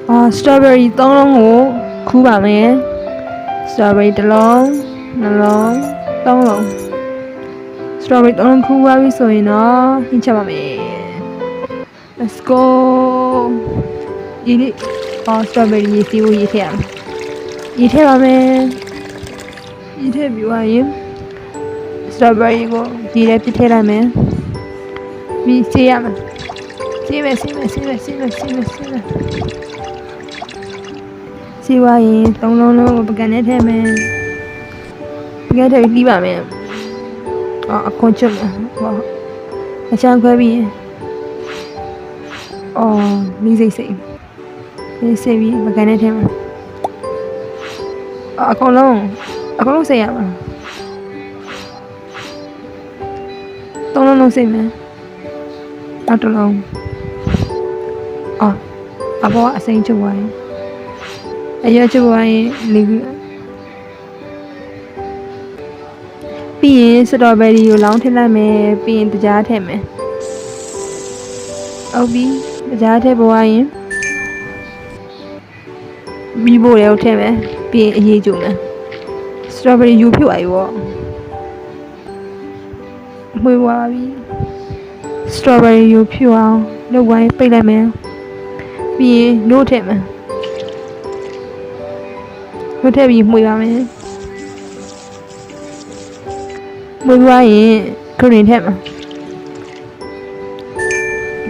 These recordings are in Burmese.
strawberry 3 လုံးကိုခူးပါမယ် strawberry 1 လုံး2 လုံး3 လုံး strawberry 3 လုံးခူးသွားပြီဆိုရင်တော့ဟင်းချက်ပါမယ် let's go ဒီလေးstrawberry ရေစီးဖို့ရေးထည့်ရမယ်ရေးထည့်ပါမယ်ရေးထည့်ပြီးသွားရင် strawberry ကိုဒီထဲပြစ်ထည့်လိုက်မယ်ပြီးဆေးရမယ်ဆေးမယ်ဆေးဝါရင်3 လုံးလုံးကိုပကံနဲ့ထည့်မယ်ပကံထည့်ပြီးပါမယ်အခွန်ချုပ်အချမ်းခွဲပြီးမီးစိတ်ပြီးပကံနဲ့ထည့်မယ်အကုန်လုံးစိတ်ရမှာ3 လုံးလုံးစိတ်မယ်နောက်1 လုံးအပေါ်အစိမ်းချုပ်သွားရင်အရွက်ချုပ်သွားရင်လေးပြီးရင်စတော်ဘယ်ရီကိုလောင်းထည့်လိုက်မယ်ပြီးရင်တကြားထည့်မယ်ဟုတ်ပြီတကြားထည့်ပေါ်ရင်မီးဖို့လည်းထည့်မယ်ပြီးရင်အရေးကြိုမယ်စတော်ဘယ်ရီယူဖြုတ်သွားပြီပေါ့မှွေးသွားပြီစတော်ဘယ်ရီယူဖြုတ်အောင်လုပ်ဝိုင်းပိတ်လိုက်မယ်ပြီးရင်နို့ထည့်မယ်နို့ထည့်ပြီးမှွေပါမယ်မှွေသွားရင်ခရင်ထည့်မယ်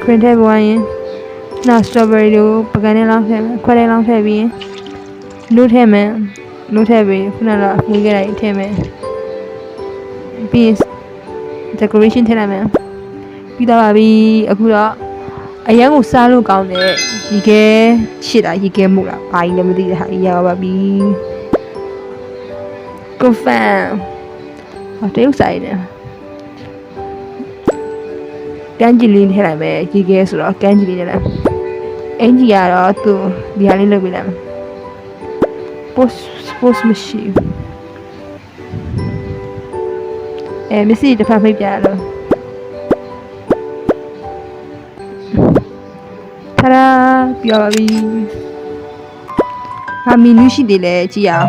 ခရင်ထည့်သွားရင်နောက်စတော်ဘယ်ရီကိုပကံနဲ့လောင်းထည့်မယ်ခွဲနဲ့လောင်းထည့်ပြီးနို့ထည့်မယ်နို့ထည့်ပြီးခုနကမှွေခဲ့တာထည့်မယ်ပြီး decoration ထည့်လိုက်မယ်ပြီးတော့ပါပြီအခုတော့အရန်ကိုစားလို့ကောင်းတဲ့ရေခဲချစ်တာရေခဲမှုလားဘာကြီးလည်းမသိတဲ့ဟာကြီးရပါပြီကိုဖန်တရုတ်ဆိုင်တယ်ကန်းကြီးလေးထည့်လိုက်မယ်ရေခဲဆိုတော့ကန်းကြီးလေးထည့်လိုက်အင်ကြီးကတော့သူဒီဟာလေးလုပ်ပေးလိုက်မယ် post machine မျက်စိတစ်ဖက်ဖိတ်ပြရလို့ထာဒါပြောပါပြီမီနူးရှိသေးလဲကြည့်အောင်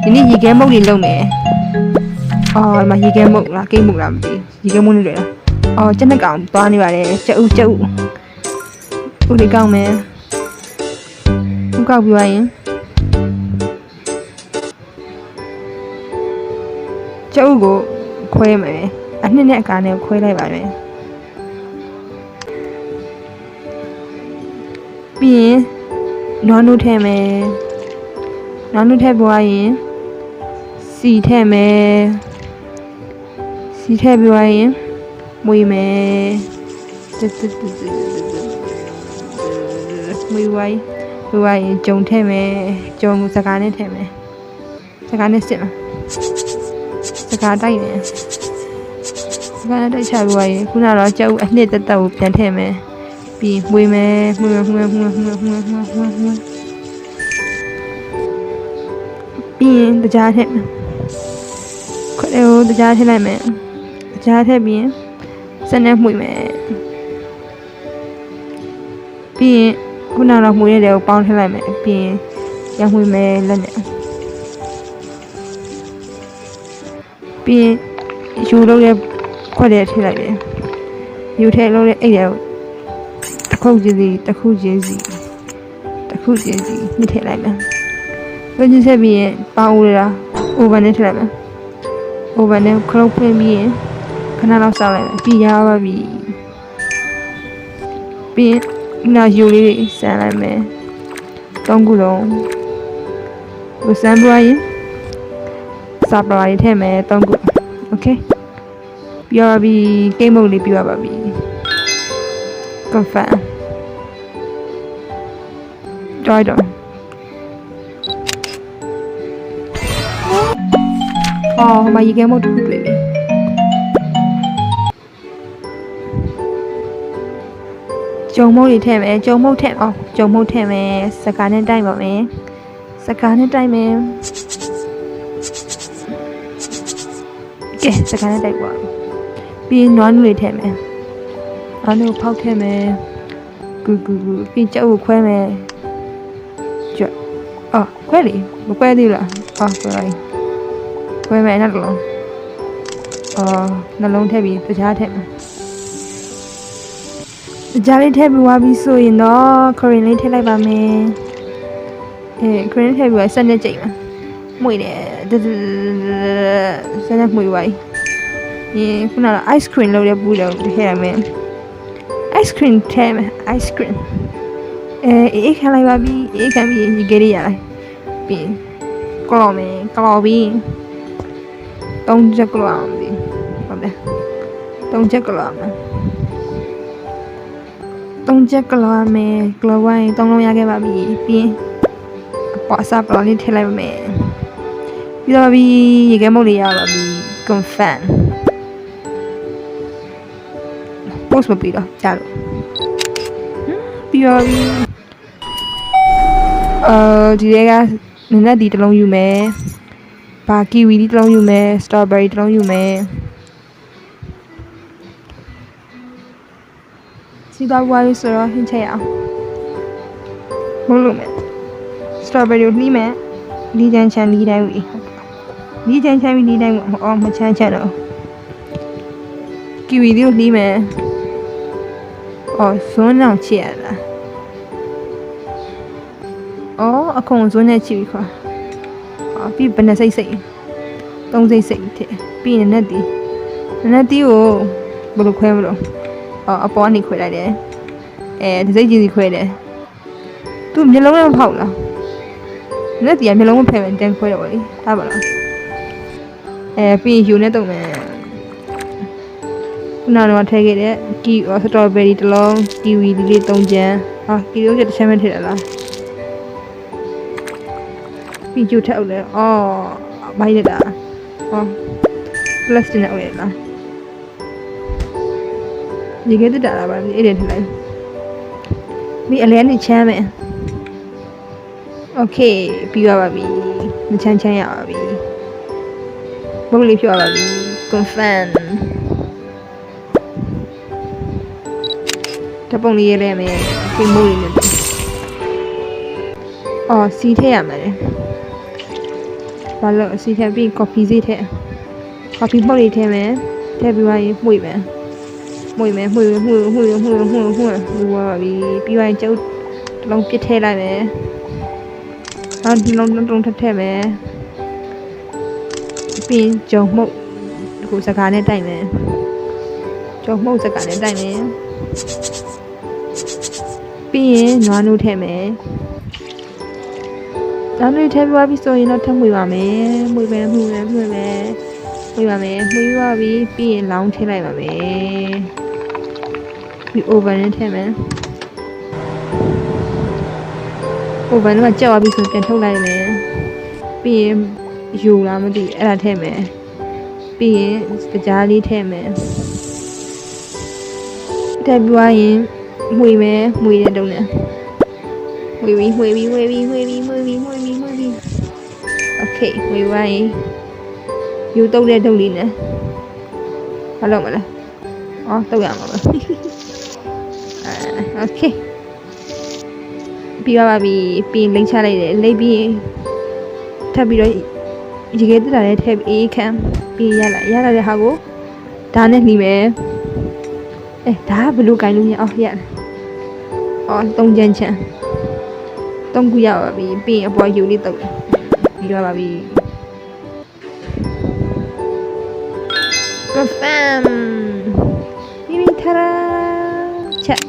ဒီနေ့ရေခဲမုတ်တွေလုပ်မယ်ဒီမှာရေခဲမုတ်လားကိတ်မုတ်လားမသိရေခဲမုတ်နေတယ်ကျက်နှစ်ကောင်သွားနေပါတယ်ကျက်ဥဥလေးကောက်မယ်ဥကောက်ပြီးသွားရင်ကျက်ဥကိုခွဲမယ်အနှစ်နဲ့အကာနဲ့ခွဲလိုက်ပါမယ်ပြီးရင်နွားနုထည့်မယ်နွားနုထည့်ပွားရင်စီထည့်မယ်စီထည့်ပြီးရင်မွေမယ်မွေဝိုင်းရင်ဂျုံထည့်မယ်ဂျုံကိုစကားနဲ့ထည့်မယ်စကားနဲ့စစ်မယ်စကားတိုက်မယ်စကားနဲ့တိုက်ချပြီးရင်ခုနကတော့ကြောက်အနှစ်တက်ကိုပြန်ထည့်မယ်ပြီးမှွေမယ်မှွေပြီးရင်တကြားထည့်မယ်ခွဲကိုတကြားထည့်လိုက်မယ်တကြားထည့်ပြီးရင်စနဲ့မှွေမယ်ပြီးရင်ခုနကတော့မှွေရတဲ့ကိုပေါင်းထည့်လိုက်မယ်ပြီးရင်ပြန်မှွေမယ်လက်နဲ့ပြီးရင်ယူလို့ရခွက်တဲ့ထည့်လိုက်တယ်ယူထည့်လို့ရအဲ့ဒါတစ်ခုချင်းစီမြစ်ထည့်လိုက်မယ်ဝင်းချင်းဆက်ပြီးရင်ပေါင်းဦးရတာ oven နဲ့ထည့်လိုက်မယ် oven နဲ့ခလုတ်ဖွင့်ပြီးရင်ခဏလောက်စောင့်လိုက်မယ်ပြီးရပါပြီပြီးရင်နောက်ယူလေးတွေဆန်းလိုက်မယ်3 ခုလုံးဝဆန်းပွားရင်စာပလာလေးထည့်မယ်3 ခု okay ပြောပါပြီကိတ်မုတ်လေးပြောပါပြီ confirm ကြိုက်တော့မရေခဲမုတ်တစ်ခုတွေ့ပြီဂျုံမုတ်တွေထည့်မယ်ဂျုံမုတ်ထည့်မယ်စကားနဲ့တိုက်ပါမယ်စကားနဲ့တိုက်မယ်ကဲစကားနဲ့တိုက်ပါပြီးနွားနုတွေထည့်မယ်နွားနုဖောက်ထည့်မယ်ဂူပြီးကြောက်ကိုခွဲမယ် ခွဲလေမခွဲသေးလားဟာခွဲလိုက်ခွဲမယ်နောက်တစ်လုံးနှလုံးထည့်ပြီးတခြားထည့်မယ်တခြားလေးထည့်ပြီးွားပြီးဆိုရင်တော့ခရင်လေးထည့်လိုက်ပါမယ်ခရင်ထည့်ပြီးစက်နဲ့ကြိတ်မယ်မှုရတယ်စက်နဲ့မှုရွားခုနက ice cream လုပ်တဲ့ဘူးတော့ထည့်ရမယ် ice cream ထည့်မယ် ice cream အေးခံလိုက်ပါပြီအေးခံပြီးဒီကေးရလိုက်ပြီးကလော်မယ်ကလော်ပြီး3ချက်ကလော်အောင်ပြီဟုတ်တယ်3ချက်ကလော်မယ်3ချက်ကလော်မယ်ကလော်ဝိုင်း3လုံးရခဲ့ပါပြီပြီးပေါ်စားကလော်လေးထည့်လိုက်ပါမယ်ပြီးတော့ပြီးရေခဲမုတ်လေးရပါပြီ confirm post မပြီးတော့ကြားလို့ပြီးတော့ဒီထဲကနနက်ဒီတစ်လုံးယူမယ်ဘာကီဝီဒီတစ်လုံးယူမယ်စတော်ဘယ်ရီတစ်လုံးယူမယ်စီသွားဝါးလို့ဆိုတော့ဟင်းချက်ရအောင်မလို့မယ်စတော်ဘယ်ရီကိုနှီးမယ်လီချန်ချန်လီတိုင်းဝီလီချန်ချန်ပြီးလီတိုင်းမချမ်းချန်တော့ကီဝီဒီကိုနှီးမယ်ဇွန်းအောင်ချစ်ရလားအခုံဇွန်းနဲ့ချစ်ပြီးခွာပြီးဘယ်နဲ့စိတ်3စိတ်တဲ့ပြီးနက်တီကိုဘယ်လိုခွဲမလို့အပေါ်ကနေခွဲလိုက်တယ်တစ်စိတ်ကြီးစီခွဲတယ်သူမျက်လုံးနဲ့ဖောက်လားနက်တီကမျက်လုံးမဖယ်မယ်တန်းခွဲတော့ဗောလေဒါပါလားပြီးယူနဲ့တုံမယ်ခုနကတော့ထည့်ခဲ့တဲ့ကီစတော်ဘယ်ရီတစ်လုံးကီဝီလေး3ချမ်းကီဝီတစ်ချမ်းပဲထည့်ရလားပြီးကျုပ်ထက်အောင်လဲမိုက်ရတာplastic နဲ့အောင်ရလားဒီကတည်းကတာပါအဲ့ဒါထည့်လိုက်ပြီးအလဲနဲ့ချမ်းမယ် okay ပြီးပါပြီမချမ်းရပါပြီဘုတ်လေးဖြောပါပြီ confirmတပုံလေးရေးလိုက်မယ်ဖိမိုးလေးနဲ့စီထည့်ရမယ်ဘာလို့စီထည့်ပြီး coffee စီထည့် coffee ပုတ်လေးထည့်မယ်ထည့်ပြီးရင်မှု့မယ်ပါပြီပြီးရင်ကျုပ်တစ်လုံးပြစ်ထည့်လိုက်မယ်ဒီလုံးထည့်ထည့်မယ်ပြီးဂျုံမှုတ်ကိုစကားနဲ့တိုက်မယ်ဂျုံမှုတ်စကားနဲ့တိုက်မယ်ပြီးရင်နွားနိုးထည့်မယ်နွားနိုးထည့်ပြီးဆိုရင်တော့ထပ်မှွေပါမယ်မှွေပါပြီပြီးရင်လောင်းထည့်လိုက်ပါမယ်ပြီး oven နဲ့ထည့်မယ် oven ကကြောက်ပြီးဆိုပြန်ထုတ်လိုက်မယ်ပြီးရင်ယူလားမသိအဲ့ဒါထည့်မယ်ပြီးရင်ကြားလေးထည့်မယ်ထည့်ပြီးရင်မှွေတဲ့တုံးနဲ့မှွေပြီး okay မှွေဝိုင်းယူတုပ်တဲ့တုပ်လေးနဲ့ဘာလုပ်မလဲတုပ်ရမှာပါokay ပြီးပါပြီပြီးလိမ့်ချလိုက်တယ်လိမ့်ပြီးထပ်ပြီးတော့ရေခဲတက်တာနဲ့ထည့်ပြီးအေးခံပြီးရလာတဲ့ဟာကိုဒါနဲ့နှီးမယ်ဒါကဘယ်လိုကင်လို့ရရတယ်3ချမ်း3ခုရပါပြီပြီးရင်အပေါ်ယူလေးတုပ်ပြီးတော့ပါပြီ confirm ပြီးပြီထားချက်